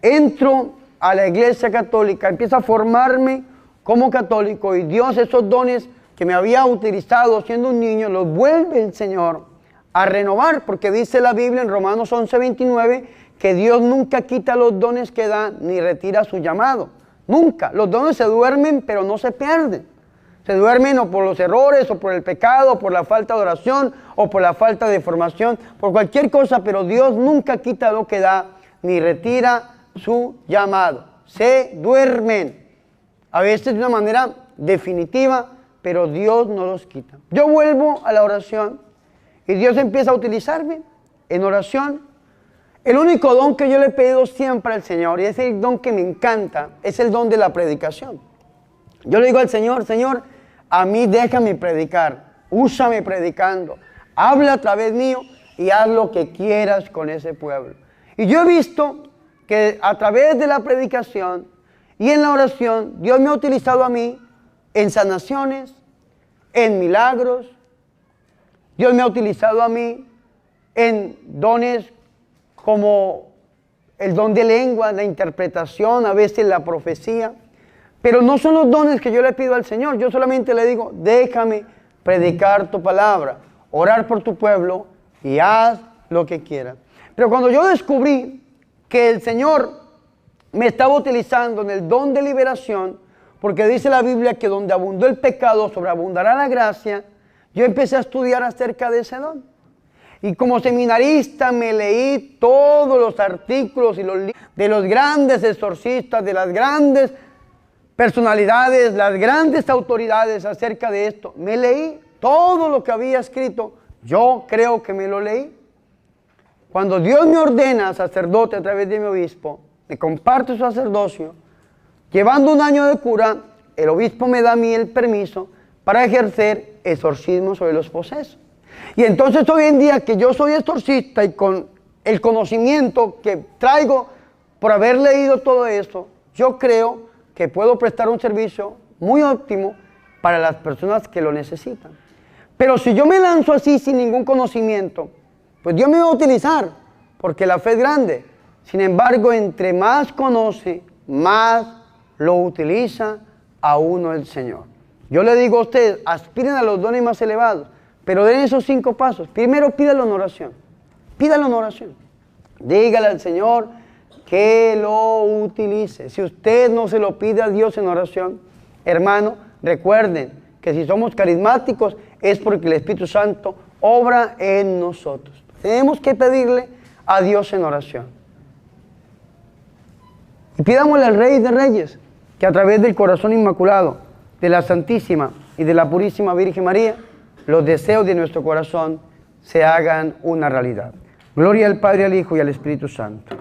entro a la Iglesia Católica, empiezo a formarme como católico, y Dios esos dones que me había utilizado siendo un niño, los vuelve el Señor a renovar, porque dice la Biblia en Romanos 11:29 que Dios nunca quita los dones que da ni retira su llamado. Nunca. Los dones se duermen, pero no se pierden. Se duermen o por los errores, o por el pecado, o por la falta de oración, o por la falta de formación, por cualquier cosa, pero Dios nunca quita lo que da ni retira su llamado. Se duermen. A veces de una manera definitiva, pero Dios no los quita. Yo vuelvo a la oración y Dios empieza a utilizarme en oración. El único don que yo le he pedido siempre al Señor, y es el don que me encanta, es el don de la predicación. Yo le digo al Señor, Señor, a mí déjame predicar, úsame predicando, habla a través mío y haz lo que quieras con ese pueblo. Y yo he visto que a través de la predicación y en la oración, Dios me ha utilizado a mí en sanaciones, en milagros. Dios me ha utilizado a mí en dones como el don de lengua, la interpretación, a veces la profecía. Pero no son los dones que yo le pido al Señor. Yo solamente le digo, déjame predicar tu palabra, orar por tu pueblo y haz lo que quieras. Pero cuando yo descubrí que el Señor me estaba utilizando en el don de liberación, porque dice la Biblia que donde abundó el pecado, sobreabundará la gracia, yo empecé a estudiar acerca de ese don. Y como seminarista me leí todos los artículos y los libros de los grandes exorcistas, de las grandes personalidades, las grandes autoridades acerca de esto. Me leí todo lo que había escrito. Yo creo que me lo leí. Cuando Dios me ordena sacerdote a través de mi obispo, me comparte su sacerdocio, llevando un año de cura, el obispo me da a mí el permiso para ejercer exorcismo sobre los posesos. Y entonces hoy en día que yo soy exorcista y con el conocimiento que traigo por haber leído todo eso, yo creo que puedo prestar un servicio muy óptimo para las personas que lo necesitan. Pero si yo me lanzo así sin ningún conocimiento, pues Dios me va a utilizar, porque la fe es grande. Sin embargo, entre más conoce, más lo utiliza a uno el Señor. Yo le digo a ustedes, aspiren a los dones más elevados, pero den esos 5 pasos. Primero pídalo en oración. Pídalo en oración. Dígale al Señor que lo utilice. Si usted no se lo pide a Dios en oración, hermano, recuerden que si somos carismáticos es porque el Espíritu Santo obra en nosotros. Tenemos que pedirle a Dios en oración. Y pidámosle al Rey de Reyes que a través del corazón inmaculado de la Santísima y de la Purísima Virgen María, los deseos de nuestro corazón se hagan una realidad. Gloria al Padre, al Hijo y al Espíritu Santo.